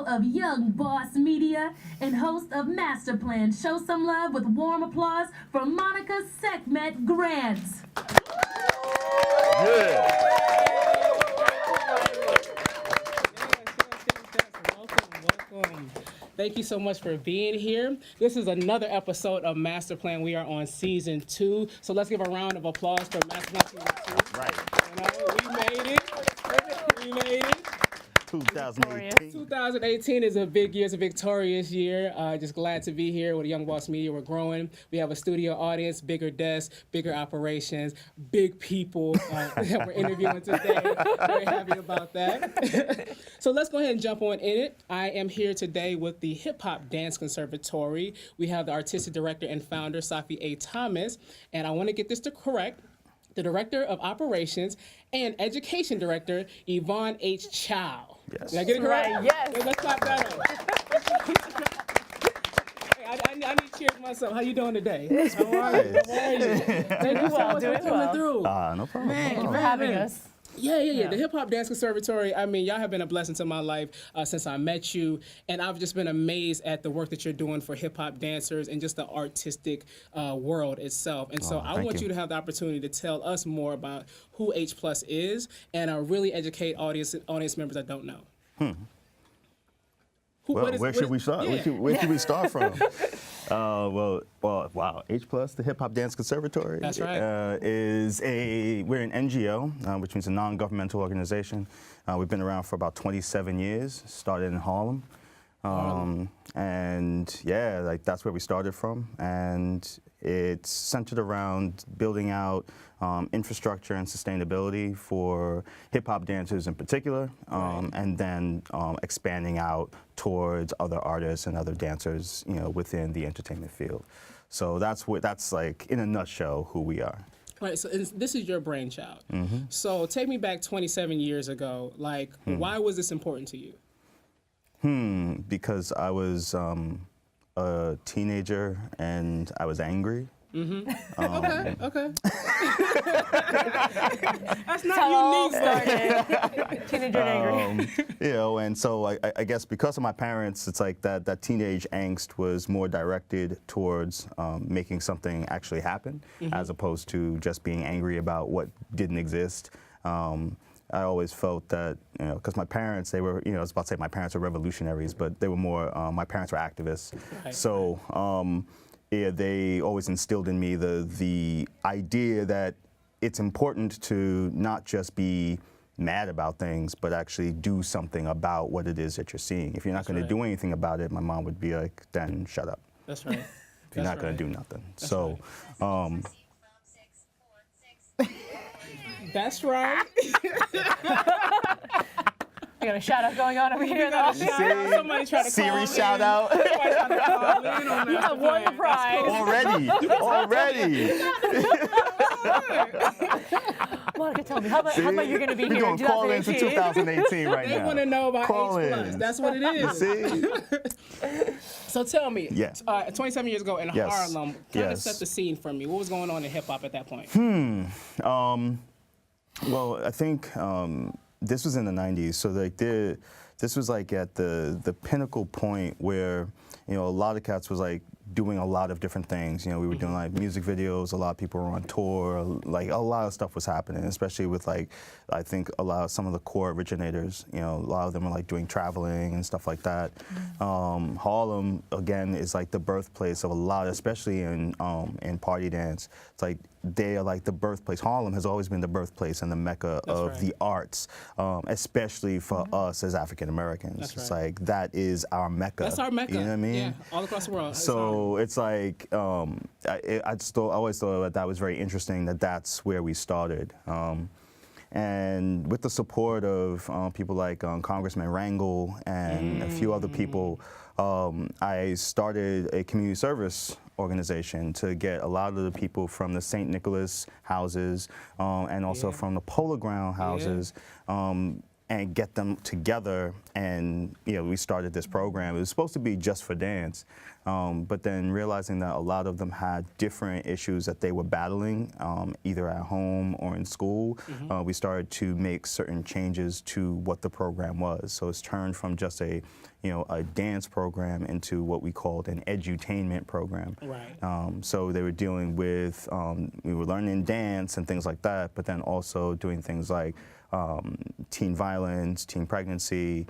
CEO of Young Boss Media and host of Master Plan. Show some love with warm applause for Monica Sekhmet Grant. Yeah. Welcome. Thank you so much for being here. This is another episode of Master Plan. We are on season 2. So let's give a round of applause for Master Plan season 2. Right. We made it. We made it. 2018. 2018 is a big year. It's a victorious year. Just glad to be here with Young Boss Media. We're growing. We have a studio audience, bigger desks, bigger operations, big people that we're interviewing today. Very happy about that. So let's go ahead and jump on in it. I am here today with the Hip Hop Dance Conservatory. We have the artistic director and founder, Safi A. Thomas. And I want to get this to correct. The Director of Operations and Education Director, Yvonne H. Chow. Yes. Did I get it correct? Right, yes. Let's clap that up. Hey, I need to cheers myself. How you doing today? How are you? Thank you so much for coming through. No problem. Man, Thank you for having us. Yeah. The Hip Hop Dance Conservatory, I mean, y'all have been a blessing to my life since I met you, and I've just been amazed at the work that you're doing for hip hop dancers and just the artistic world itself. And so I want you to have the opportunity to tell us more about who H Plus is and really educate audience members that don't know. Well, where should we start? Yeah. Where should we start from? Wow. H Plus, the Hip Hop Dance Conservatory. That's right. We're an NGO, which means a non-governmental organization. We've been around for about 27 years. Started in Harlem. And yeah, like that's where we started from. And it's centered around building out infrastructure and sustainability for hip hop dancers in particular, and then expanding out towards other artists and other dancers, within the entertainment field. So that's like in a nutshell who we are. Right, so this is your brainchild. Mm-hmm. So take me back 27 years ago. Like, why was this important to you? Because I was a teenager and I was angry. Okay. That's not How it all unique. started. Teenager and angry. And so I guess because of my parents, it's like that teenage angst was more directed towards making something actually happen, as opposed to just being angry about what didn't exist. I always felt that, because my parents, they were, I was about to say my parents were revolutionaries, but they were more, my parents were activists. Right. So, they always instilled in me the idea that it's important to not just be mad about things, but actually do something about what it is that you're seeing. If you're not going to do anything about it, my mom would be like, then shut up. That's right. If you're not going to do nothing. That's right. We got a shout out going on over here. Somebody try to Siri call shout in. out. Somebody try to call in on You that. have won the prize. Already. Monica, tell me, how about you're going to be We're here going in to call into 2018? 2018 right They now. want to know about Call H+. in. That's what it is. See? So tell me, Yeah. 27 years ago in Yes. Harlem, kind of Yes. set the scene for me. What was going on in hip hop at that point? Well, I think this was in the 90s, so like this was like at the pinnacle point where, a lot of cats was like doing a lot of different things. We were doing like music videos, a lot of people were on tour, like a lot of stuff was happening, especially with like, I think some of the core originators, a lot of them were like doing traveling and stuff like that. Harlem, again, is like the birthplace of a lot, especially in party dance. It's like they are like the birthplace. Harlem has always been the birthplace and the mecca of the arts, especially for us as African Americans. It's like that is our mecca. That's our mecca. You know what I mean? Yeah, all across the world. So it's like I always thought that was very interesting that that's where we started. And with the support of people like Congressman Rangel and a few other people, I started a community service organization to get a lot of the people from the St. Nicholas houses and also from the Polo Ground houses and get them together. And we started this program. It was supposed to be just for dance, but then realizing that a lot of them had different issues that they were battling, either at home or in school, we started to make certain changes to what the program was. So it's turned from just a dance program into what we called an edutainment program. Right. So they were dealing with, we were learning dance and things like that, but then also doing things like teen violence, teen pregnancy,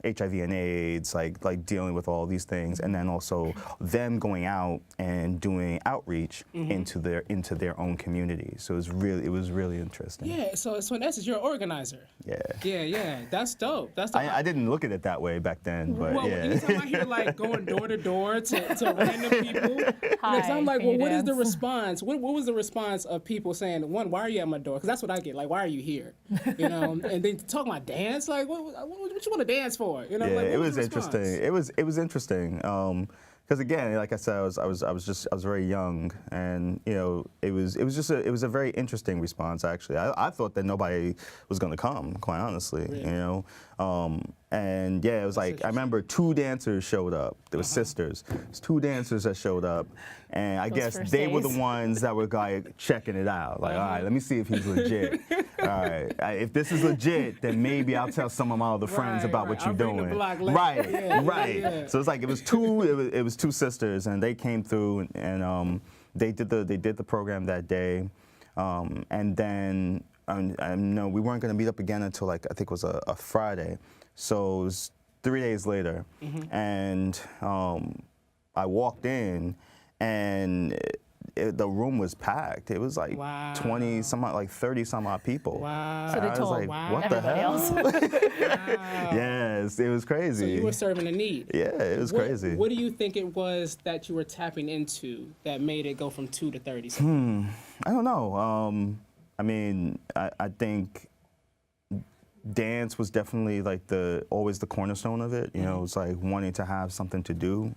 HIV and AIDS, like dealing with all these things, and then also them going out and doing outreach into their own community. So it was really interesting. Yeah. So in essence, you're an organizer. Yeah. Yeah. That's dope. That's dope. I didn't look at it that way back then, but Well, yeah. anytime I hear like going door to door to random people, because I'm like, can well, you what is the dance? response? What was the response of people saying, one, why are you at my door? Because that's what I get. Like, why are you here? And then talking about dance, like, what you want to dance for? Yeah, like, it what was the interesting. response? It was interesting. Because again, like I said, I was very young, and it was a very interesting response actually. I thought that nobody was going to come, quite honestly. Really? And yeah, it was like I remember 2 dancers showed up. There were sisters. It was 2 dancers that showed up, and I guess first they were days. the ones that were like checking it out. Like, all right, let me see if he's legit. All right, if this is legit, then maybe I'll tell some of my other friends Right, about right. what you're I'll bring the doing. block later. Right, Yeah, right. yeah. So it's like it was 2 sisters, and they came through, and they did the program that day, and then no, we weren't going to meet up again until like I think it was a Friday. So it was 3 days later, and I walked in, and the room was packed. It was like Wow. 20 some odd, like 30 some odd people. Wow. So they I was told like, wow. what the everybody hell? else. Wow. Yes, it was crazy. So you were serving a need. Yeah, it was crazy. What do you think it was that you were tapping into that made it go from 2 to 30? I don't know. I mean, I think dance was definitely like always the cornerstone of it. It was like wanting to have something to do,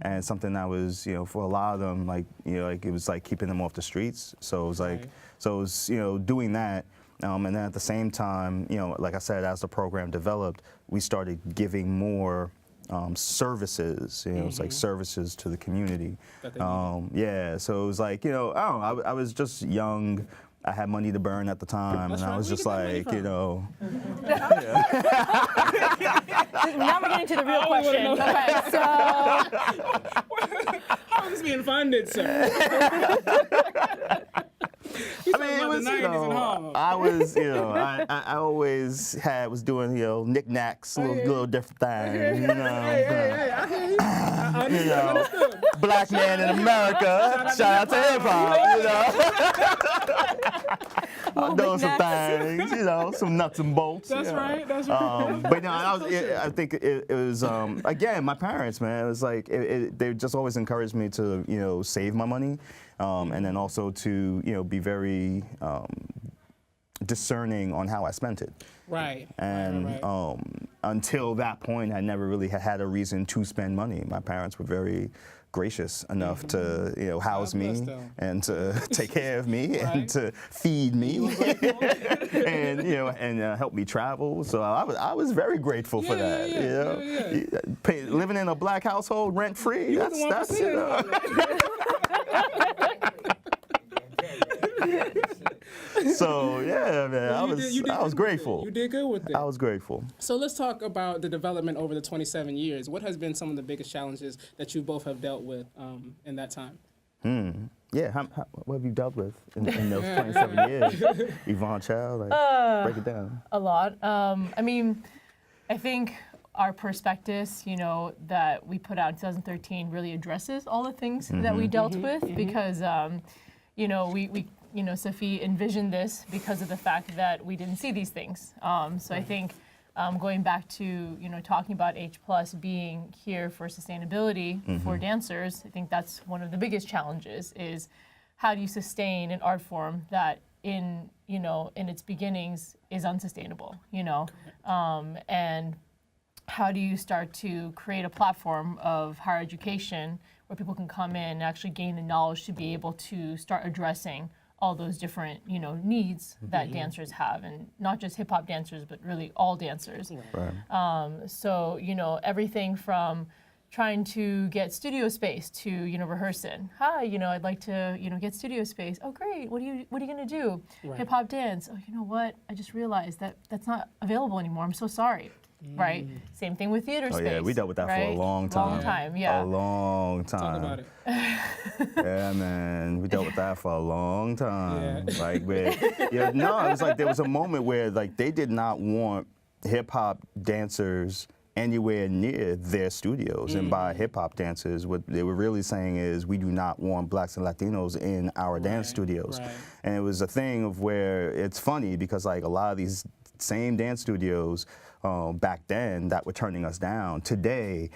and something that was, for a lot of them, like like it was like keeping them off the streets. So it was like, Right. so it was doing that, and then at the same time, like I said, as the program developed, we started giving more services. It's like services to the community. That they needed. Yeah, so it was like, I don't know, I was just young. I had money to burn at the time, That's and I right. was Where just you get like, that money Now we're getting to the real I wanna question. know. Okay, so How is this being funded, sir? I mean, it was, the 90s in Harlem. I was, I always was doing, knickknacks, little different things, Hey, I hear you. I understood. Black man in America, shout out to hip hop, I'm doing some things, some nuts and bolts. That's right. That's right. But no, I think it was, again, my parents, man, it was like, they just always encouraged me to, save my money, and then also to, be very discerning on how I spent it. Right. And right. Until that point, I never really had a reason to spend money. My parents were very gracious enough to, house God bless me them. and to take care of me Right. and to feed me and and help me travel. So I was very grateful for that. Living in a black household, rent free. You were the one That's percent. So yeah, man, I was grateful. You did good with it. I was grateful. So let's talk about the development over the 27 years. What has been some of the biggest challenges that you both have dealt with in that time? Yeah, what have you dealt with in those 27 years? Yvonne, Chow, break it down. a lot. I mean, I think our prospectus, that we put out in 2013 really addresses all the things that we dealt with because, we Safi envisioned this because of the fact that we didn't see these things. So I think going back to, talking about H+ being here for sustainability for dancers, I think that's one of the biggest challenges is how do you sustain an art form that in its beginnings is unsustainable, and how do you start to create a platform of higher education where people can come in and actually gain the knowledge to be able to start addressing all those different, you know, needs that dancers have, and not just hip hop dancers, but really all dancers. Right. So, you know, everything from trying to get studio space to, you know, rehearsing. Hi, you know, I'd like to, you know, get studio space. Oh, great. What are you gonna do? Right. Hip hop dance. Oh, you know what? I just realized that that's not available anymore. I'm so sorry. Right. Same thing with theater Oh space. yeah, we dealt with that for a right? long time. Long time. Yeah. A long time. Talk about it. Yeah, man, we dealt with that for a long time. Yeah. Like, no, it was like there was a moment where like they did not want hip hop dancers anywhere near their studios. And by hip hop dancers, what they were really saying is we do not want blacks and Latinos in our dance studios. Right. And it was a thing of where it's funny because like a lot of these same dance studios back then that were turning us down, today,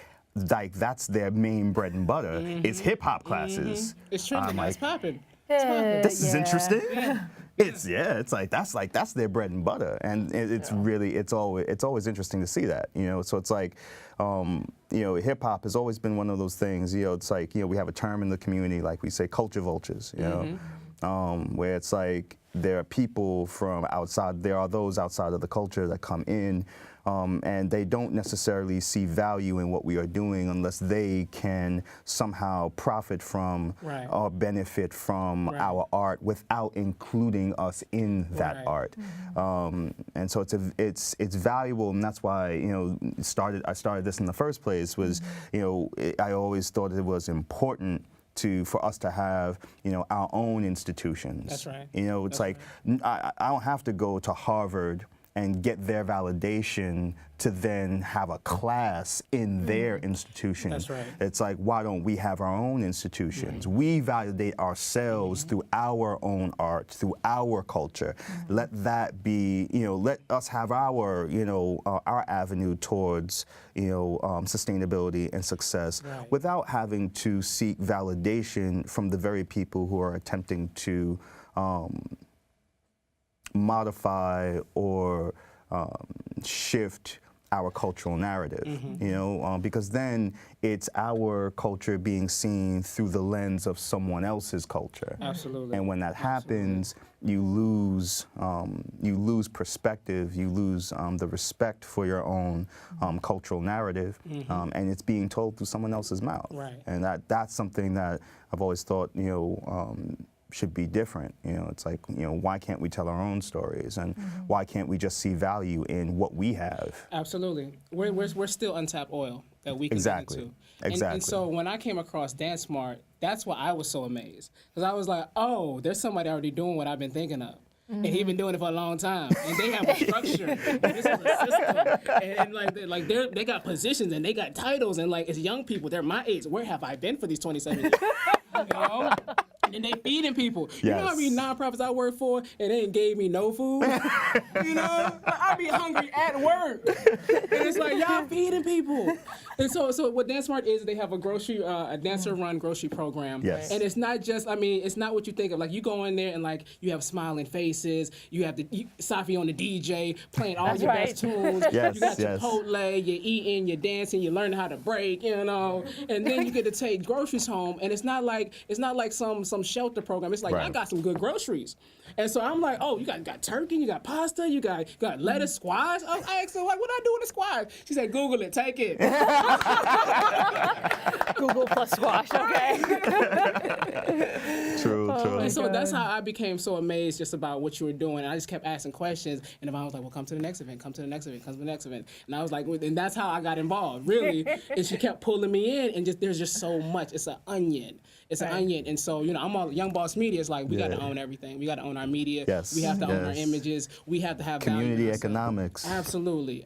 like that's their main bread and butter is hip hop classes. It's trending. I'm It's like, popping. this is interesting. It's like that's their bread and butter, and it's really it's always interesting to see that, you know. So it's like, you know, hip hop has always been one of those things. You know, it's like, you know, we have a term in the community, like we say, culture vultures. You know, where it's like there are people from outside. There are those outside of the culture that come in. And they don't necessarily see value in what we are doing unless they can somehow profit from or benefit from our art without including us in that art. And so it's valuable, and that's why, you know, I started this in the first place. Was, you know, I always thought it was important for us to have, you know, our own institutions. That's right. You know, it's I don't have to go to Harvard and get their validation to then have a class in their institution. That's right. It's like, why don't we have our own institutions? We validate ourselves through our own art, through our culture. Let that be, you know, let us have our, you know, our avenue towards, you know, sustainability and success without having to seek validation from the very people who are attempting to modify or shift our cultural narrative, you know, because then it's our culture being seen through the lens of someone else's culture. Absolutely. And when that happens, you lose perspective, you lose the respect for your own cultural narrative, and it's being told through someone else's mouth. Right. And that's something that I've always thought, you know, should be different. You know, it's like, you know, why can't we tell our own stories, and why can't we just see value in what we have? Absolutely. We're still untapped oil that we can get into. Exactly. And so when I came across Dance Smart, that's why I was so amazed. Because I was like, oh, there's somebody already doing what I've been thinking of. And he's been doing it for a long time, and they have a structure. And this is a system, and they got positions and they got titles, and like, as young people, they're my age. Where have I been for these 27 years? You know? And they feeding people. You know how many nonprofits I work for, and they ain't gave me no food? You know, I be hungry at work, and it's like, y'all feeding people. And so what Dance Smart is, they have a dancer-run grocery program. Yes. And it's not just, I mean, it's not what you think of. Like, you go in there and like you have smiling faces. You have Safi on the DJ playing all your best tunes. Yes, you got yes. Chipotle. You're eating. You're dancing. You're learning how to break. You know. And then you get to take groceries home, and it's not like some shelter program. It's like, I got some good groceries. And so I'm like, oh, you got turkey, you got pasta, you got lettuce, squash. I asked her, like, what I do with the squash? She said, Google it, take it. Google plus squash, okay. True. And so that's how I became so amazed just about what you were doing. And I just kept asking questions, and I was like, well, come to the next event, come to the next event, come to the next event. And I was like, and that's how I got involved, really. And she kept pulling me in, and there's just so much. It's an onion. It's an onion. And so, you know, I'm all Young Boss Media. It's like, we got to own everything. We got to own our media. Yes. We have to own our images. We have to have Community value. economics. Absolutely.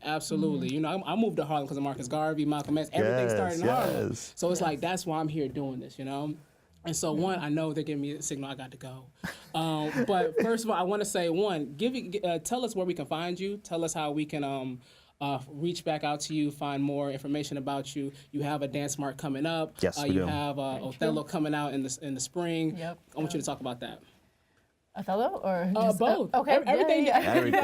You know, I moved to Harlem because of Marcus Garvey, Malcolm X. Everything started in Harlem. So it's like, that's why I'm here doing this, you know? And so, one, I know they're giving me a signal I got to go. But first of all, I want to say, one, tell us where we can find you. Tell us how we can reach back out to you, find more information about you. You have a Dance Smart coming up. Yes, we do. You have Othello coming out in the spring. Yep. I want you to talk about that. Othello or Both. okay, Everything. yeah. Everything.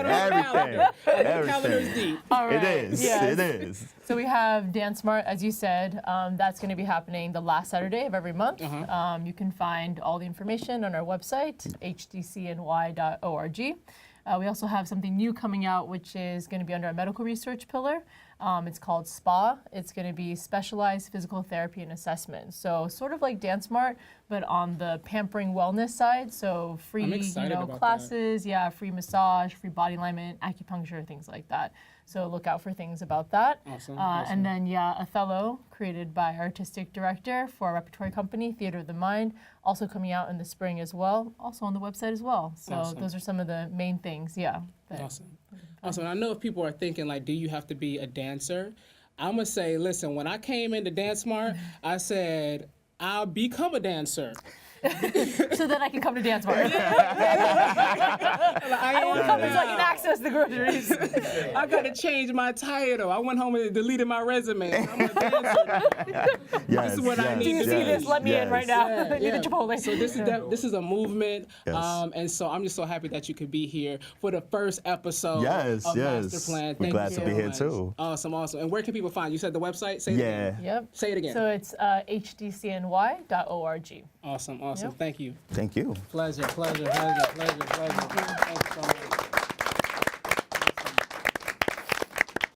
Calendar's deep. All right. It is. yes. It is. So we have Dance Mart, as you said. That's going to be happening the last Saturday of every month. You can find all the information on our website, hdcny.org. We also have something new coming out, which is going to be under our medical research pillar. It's called SPA. It's going to be Specialized Physical Therapy and Assessment. So sort of like Dance Mart, but on the pampering wellness side. So free, I'm excited about classes, free massage, free body alignment, acupuncture, things like that. So look out for things about that. Awesome. And then Othello, created by our artistic director for our repertory company, Theater of the Mind, also coming out in the spring as well, also on the website as well. So Awesome. those are some of the main things, that- Awesome. And I know if people are thinking like, do you have to be a dancer? I'm gonna say, listen, when I came into Dance Mart, I said, I'll become a dancer. so that I can come to Dance Mart. I will come so I can access the groceries. I gotta change my title. I went home and deleted my resume. I'm a dancer. Yes, is what I need Do you to see do. this? Let me in right now. Yeah, Need a Chipotle. So this is a movement, Yes. and so I'm just so happy that you could be here for the first episode Yes, of yes. Master Plan. We're Thank glad you to so be here much. too. Awesome. And where can people find you? Said the website. Say it again. Yep. Say it again. So it's hdcny.org. Awesome. Yep. Thank you. Thank you. Pleasure. Thanks so much.